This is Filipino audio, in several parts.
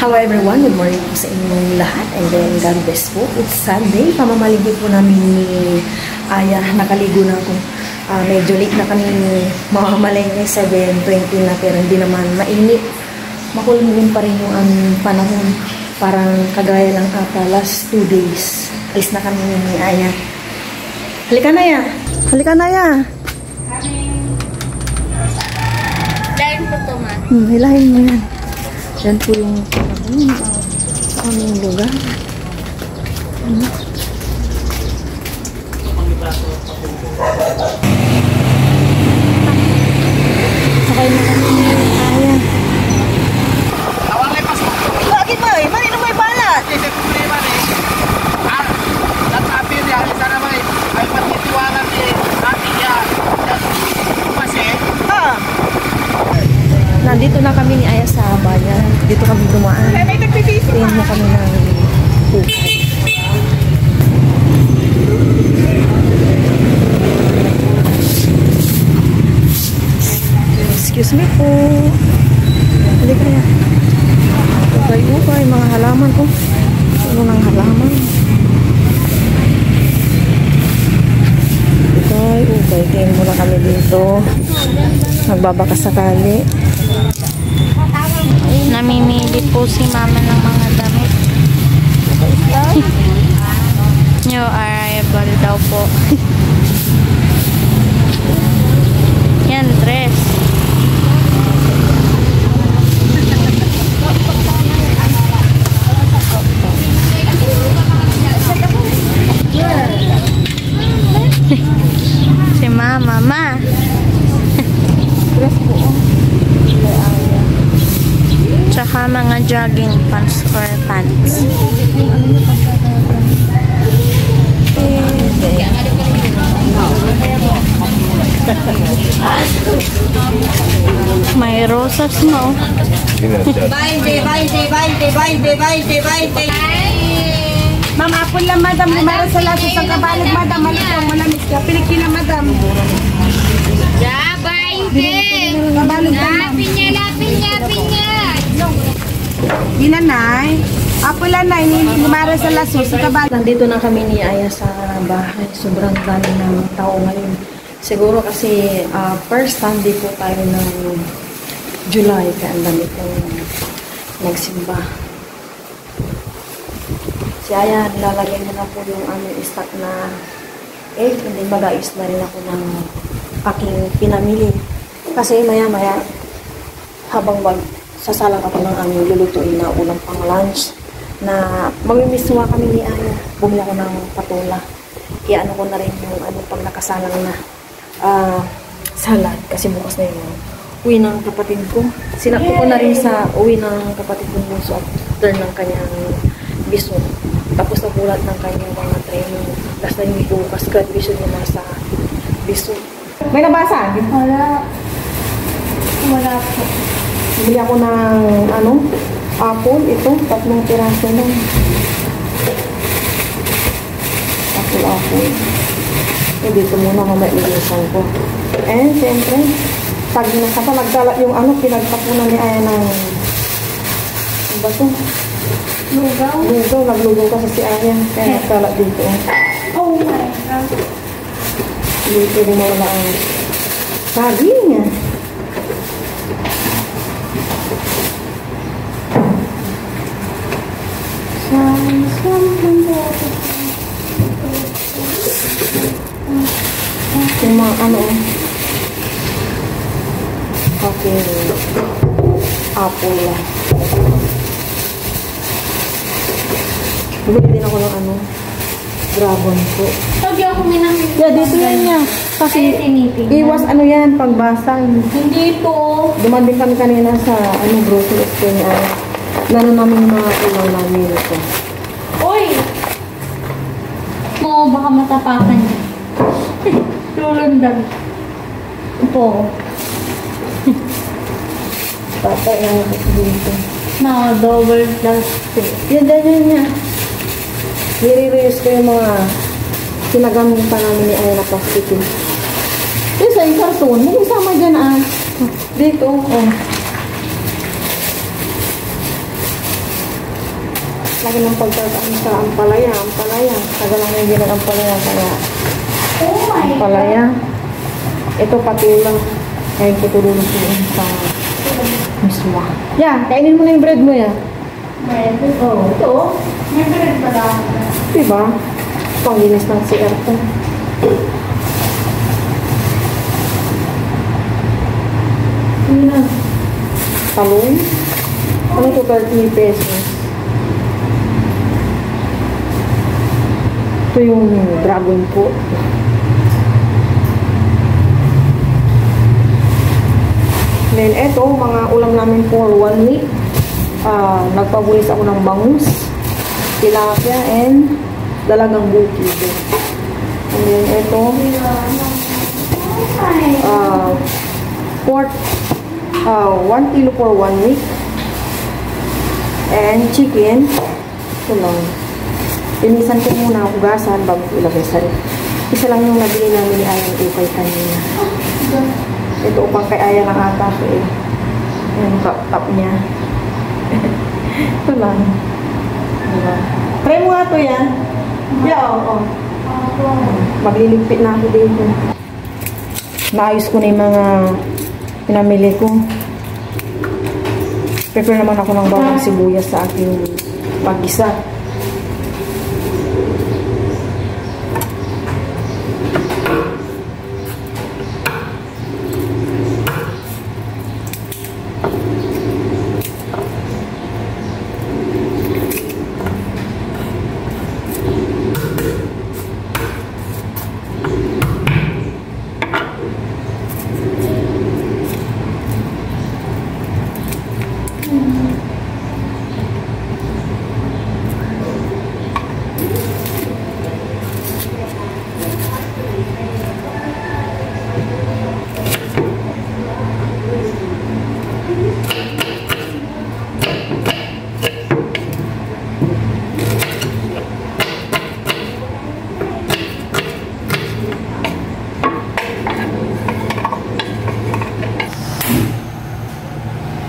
Hello everyone, good morning po sa inyong lahat and then God bless po. It's Sunday, pamamaligid po namin ni Aya, nakaligo na ako. Medyo late na kami mamamalengke, 7:20 na pero hindi naman mainit. Makulmulin pa rin yung panahon, parang kagaya lang last 2 days. Alis na kami ni Aya. Halika na ya! Halika na ya! Hilahin ko ito, ma. Hilahin mo yan. Yan po yung aming lugar. Sakay na kami ni Aya. Awalay pasok. Bakit ba eh? Marino may balat? Kasi kung may man eh. Nagsabi niya, sana may patitiwanan ni ate niya. Kasi, Nandito na kami ni Aya sa bayan. Dito kami dumaan. Tingnan mo kami ng bukay. Excuse me po. Hindi kaya. Ukay-ukay, mga halaman ko. Ano ng halaman? Ukay-ukay. Tingnan mo na kami dito. Nagbabaka sakali. Namimili po si mama ng mga damit. New arrival daw po. Yan, dress. Si mama, ma. Dress po. Tsaka mga jogging pants or pants. May rosas mo. Ma'am, apple lang, madam. Lumara sa laso sa kabalag, madam. Malutong, manamis ka. Piliki na, madam. Kabalag ka, ma'am. Pinya. Ginanay. Apple lang na. Lumara sa laso sa kabalag. Nandito na kami ni Aya sa bahay. Sobrang dami ng tao ngayon. Siguro kasi first Sunday po tayo ng July. Kaya ang dami pong nagsimba. Si Aya, nilalagay niya na po yung aming stock na egg. Hindi mag-ayos na rin ako ng aking pinamili. Kasi maya-maya, habang sasalang ako ng aming lulutuin na ulam pang lunch, na mamimiss-wa kami ni Aya. Bumili ako ng patola. Iano ko na rin yung pag nakasalang na salad. Kasi bukas na yun. Uwi ng kapatid ko. Sinakto ko na rin sa uwi ng kapatid kong bunso at turn ng kanyang biso. Tapos nagulat ng kanyang mga training. Last na yung bukas, graduation niya nasa biso. May nabasa? Wala po. Bili ako ng apple. Ito, 3 piraso lang. Apple. Dito muna ako mailisan ko. And siyempre, pag nagkalat yung pinagtapunan ni Aya ng bato. Lugaw? Lugaw, naglugaw kasi si Aya. Kaya nagkalat dito. Oh my God. Dito dumawala ang saging niya. Yung mga okay, apple lang. Bumili din ako ng dragon fruit. Pag ako minamit. Yeah, dito yan niya. Kasi iwas yan, pagbasa. Hindi po. Duman din kami kanina sa grocery store niya. Lalo namin yung mga ulang namin ito. Oy! Oo, baka matapakan niya. Lulundag. Po. Patay ang dito. Double plastic. Yan niya. Nire-reuse ko yung mga pinagamitan namin ni Aya na plastic. Yung sa karton, may isama dyan Dito, Lagi ng pagtataan sa ampalaya. Tagal lang yung ginag ampalaya. Kaya, ampalaya. Ito patula. Kaya kitulong sa miswa. Yan, kainin mo na yung bread mo yan. Bread? Oo, ito. May bread pa daw. Diba? Panglinis ng CR to. Ano na? Talong? Ano to, 30 pesos? Ito yung dragon fruit. Then, eto, mga ulam namin for 1 week. Nagpabulis ako ng bangus, tilapia, and dalagang bukid. And then, eto, pork, 1 kilo for 1 week. And chicken, ito lang. Linisan ko muna, hugasan, bago ko ilagay sa rin. Isa lang yung nabili namin ni Ayang Ukay kanina. Ito upang kay Aya ng ata ko eh. Yung top niya. Ito lang. Diba? Try mo nga ito yan. Yeah, oo. Magliligpit na ako dito. Naayos ko na yung mga pinamili ko. Prepare naman ako ng bawang sibuyas sa aking pag-isa.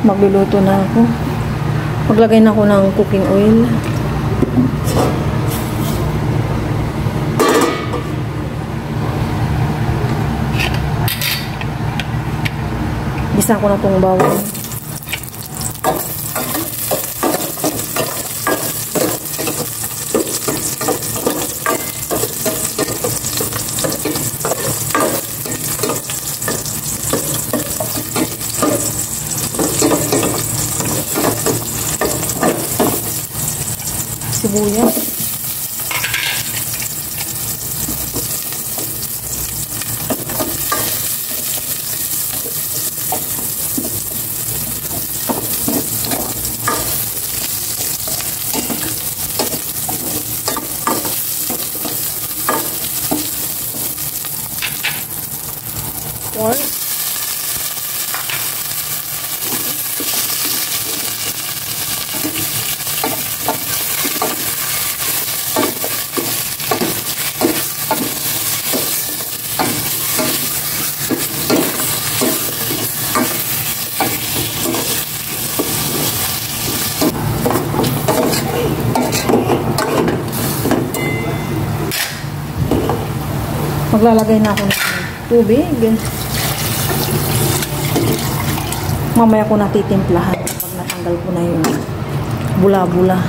Magluluto na ako. Maglagay na ako ng cooking oil. Gisa ko na itong bawang. Sibuyas. Pork. Maglalagay na ako ng tubig. Mamaya ko natitimplahan pag natanggal ko na yung bula-bula.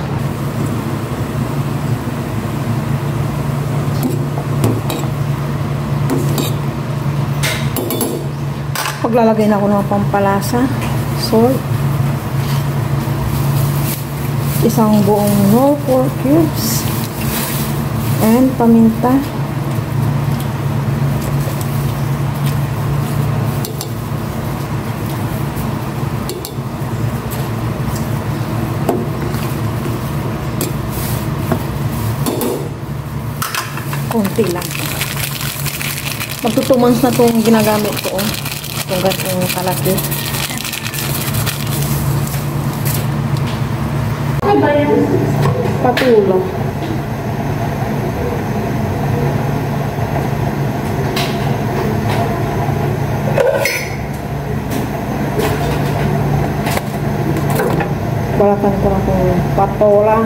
Maglalagay na ako ng pampalasa, salt, isang buong Knorr 4 cubes, and paminta. Konti lang. Magto 2 months na itong ginagamit ko. Itong gatong kalaki. Ano ba yan? Patulo. Balatan ko na itong patola.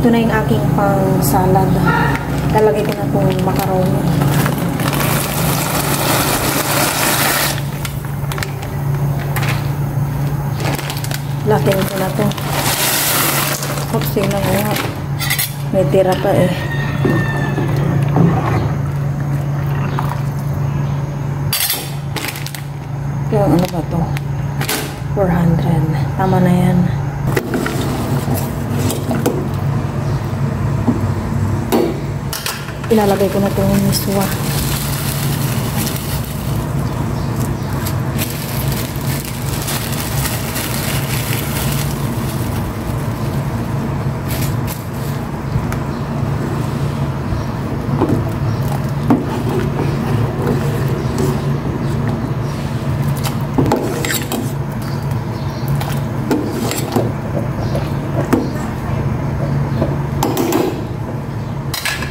Ito na yung aking pang salad. Lalagay ko na itong macaroni. Latin ko na ito. Oops, yun lang nga. May tira pa eh. Kaya ano ba ito? 400. Tama na yan. Ilalagay ko na itong miswa.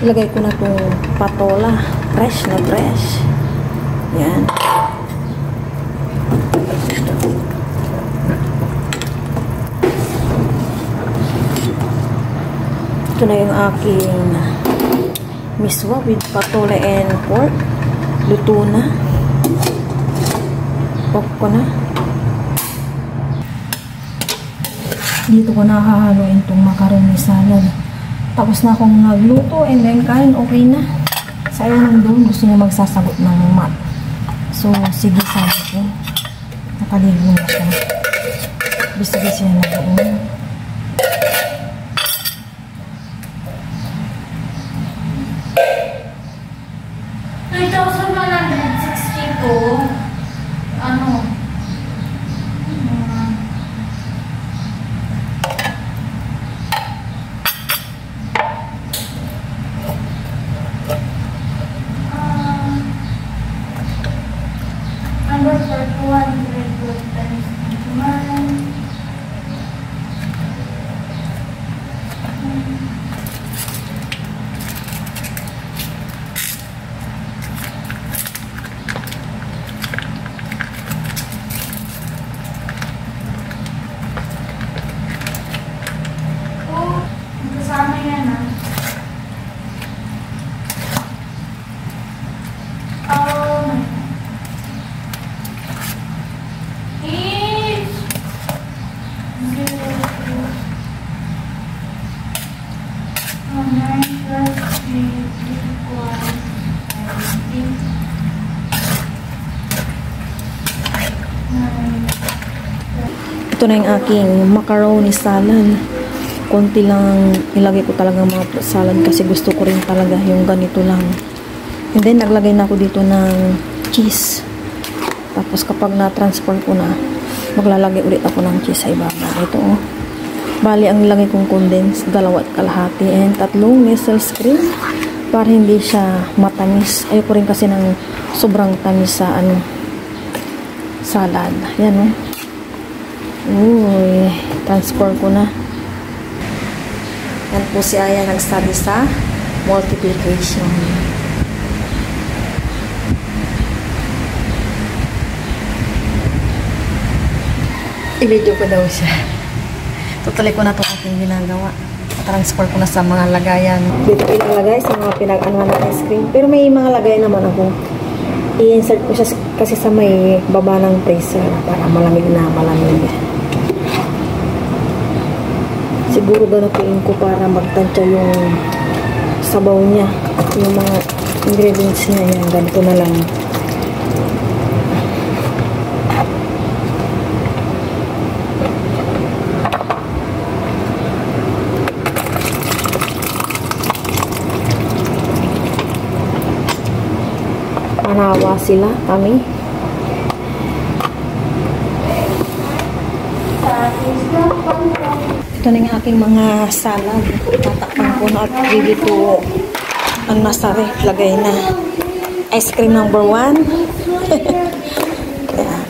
Ilagay ko na itong patola. Fresh na fresh. Yan. Ito na yung aking miswa with patola and pork. Luto na. Pop ko na. Dito ko nakahaloin itong macaroni salad. Tapos na akong nagluto and then kain, okay na. Sayang doon, gusto niya magsasagot ng mat. So, sige sabi ko. Nakaligo na siya. Bisa-bisa na doon. Ano? Number 400 times 1. Kasama yan ah. Oh my God. Ito na yung aking macaroni salad. Konti lang ilagay ko talaga mga fruit salad kasi gusto ko rin talaga yung ganito lang. And then naglagay na ako dito ng cheese. Tapos kapag na-transfer ko na, maglalagay ulit ako ng cheese sa ibaba. Ito oh. Bali ang nilagay kong condensed, 2.5 and 3 Nestle's cream para hindi siya matamis. Ayoko rin kasi ng sobrang tamis sa salad. Yan oh. Uy, transfer ko na. Yan po si Aya nag-study sa multiplication. I-video ko daw siya. Tutuloy ko na itong aking ginagawa. Transfer ko na sa mga lagayan. Dito pinalagay sa mga pinag-anuhan ng ice cream. Pero may mga lagayan naman ako. I-insert ko siya kasi sa may baba ng freezer para malamig na malamig. Siguro gano'n ko para magtansya yung sabaw niya. Yung mga ingredients niya. Yan, ganito na lang. Manawa sila, kami. Ito na yung aking mga salad. Tatakpan ko na at ready to ang nasa ref. Lagay na. Ice cream number 1. Ayan.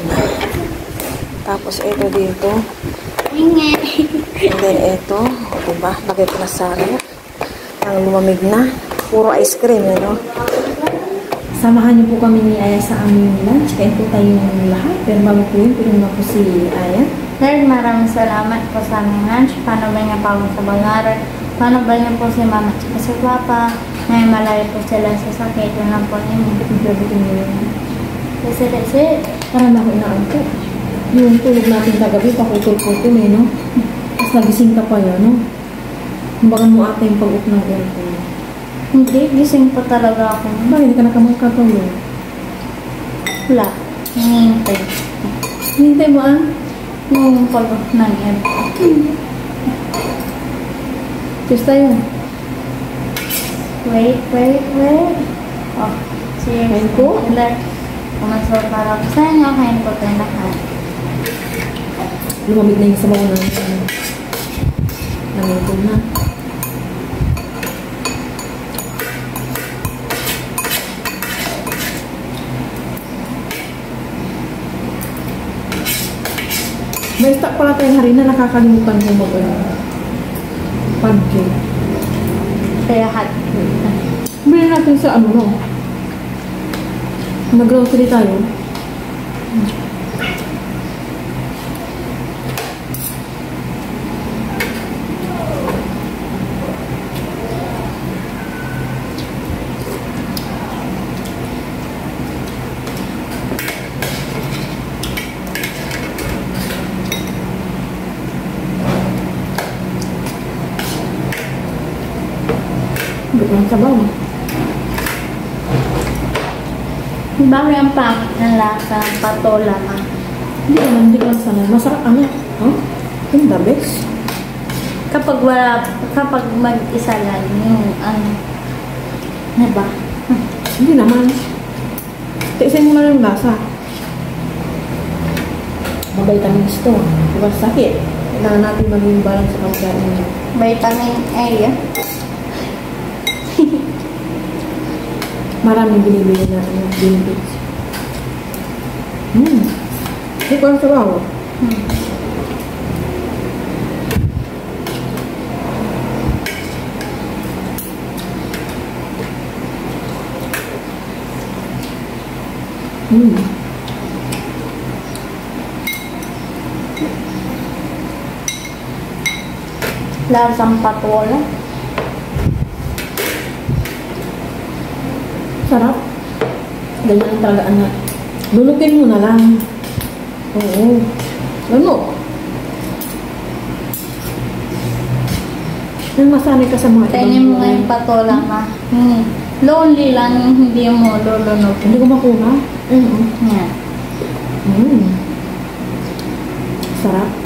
Tapos ito dito. And then ito. Diba? Lagay ko na sa ref. Ang lumamig na. Puro ice cream. Ano? Samahan niyo po kami ni Aya sa aming lunch. Kain po tayong lahat. Pero bago po yun, pinong na po si Aya. Lord, maraming salamat po sa aming lunch. Paano ba nga pawag sa bangaran? Paano ba niyo po si mama at si papa? May malayo po sila sa sakit. Yun lang po niyo. Grabe ko nyo. Kasi, Para na ako inaanto. Yung tulog natin kagabi, pakutol-putol eh, no? Tapos nagising ka pa yan, no? Kumbaga mo ata yung pag-up ng aircon. hindi, gising po talaga ako. Bakit hindi ka nakamagkagawin? Wala. Hinihintay. Hintay mo ah? Yung pag-up ng aircon. Cheers tayo. Wait. Oh, cheers. Kain po? Kumasal para ko sa inyo. Kain po tayo lahat. Lumamig na yung sabaw ng nangyayod na. May stock pala tayong harina, nakakalimutan ko pancake. Kaya hot. Bili natin sa ano, no? Nag-grocery tayo. Ang sabaw. Bakit ang pangit ng lasa ng patola ma? Hindi ko lang sanay. Masarap ano? Huh? Yung the best. Kapag mag-isa lang yung ano, diba? Hindi naman. Tiisin mo na yung lasa. Mabitamins to. Diba sakit? Kailangan natin maging balance sa pagkain. Vitamin A, Maraming binibili na benefits. Hindi ko ang sabaw. lasang patola. Sarap. Ganyan talaga anak. Lulukin mo na lang. Oo. Ano? Nang masanay ka sa mga Kainin mo nga yung patola ma. Lonely lang yung hindi mo lulunod. Hindi ko makuha. Yan. Sarap.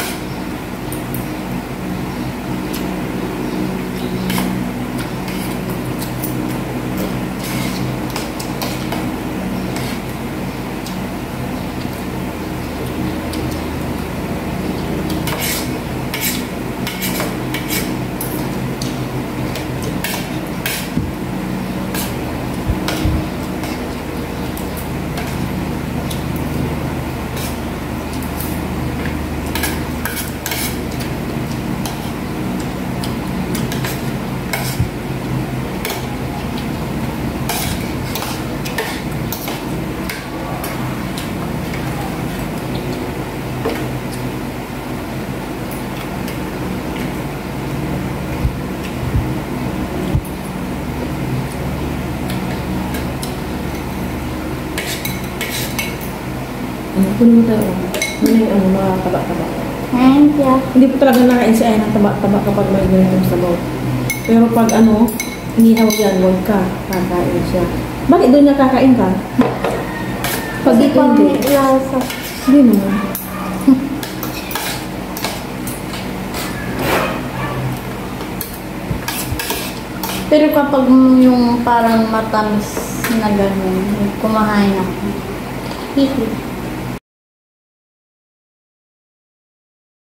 Kunin mo tayo. Ano yung mga taba-taba. Thank you. Hindi po talaga nakain si Ay ng taba-taba kapag may ganitong sabaw. Pero pag inihaw yan, huwag ka. Kakain siya. Bakit doon niya kakain ka? Pag Kasi dito pang hindi. lasa. Hindi naman. Pero kapag yung parang matamis na gano'n, kumahain ako. Hihi.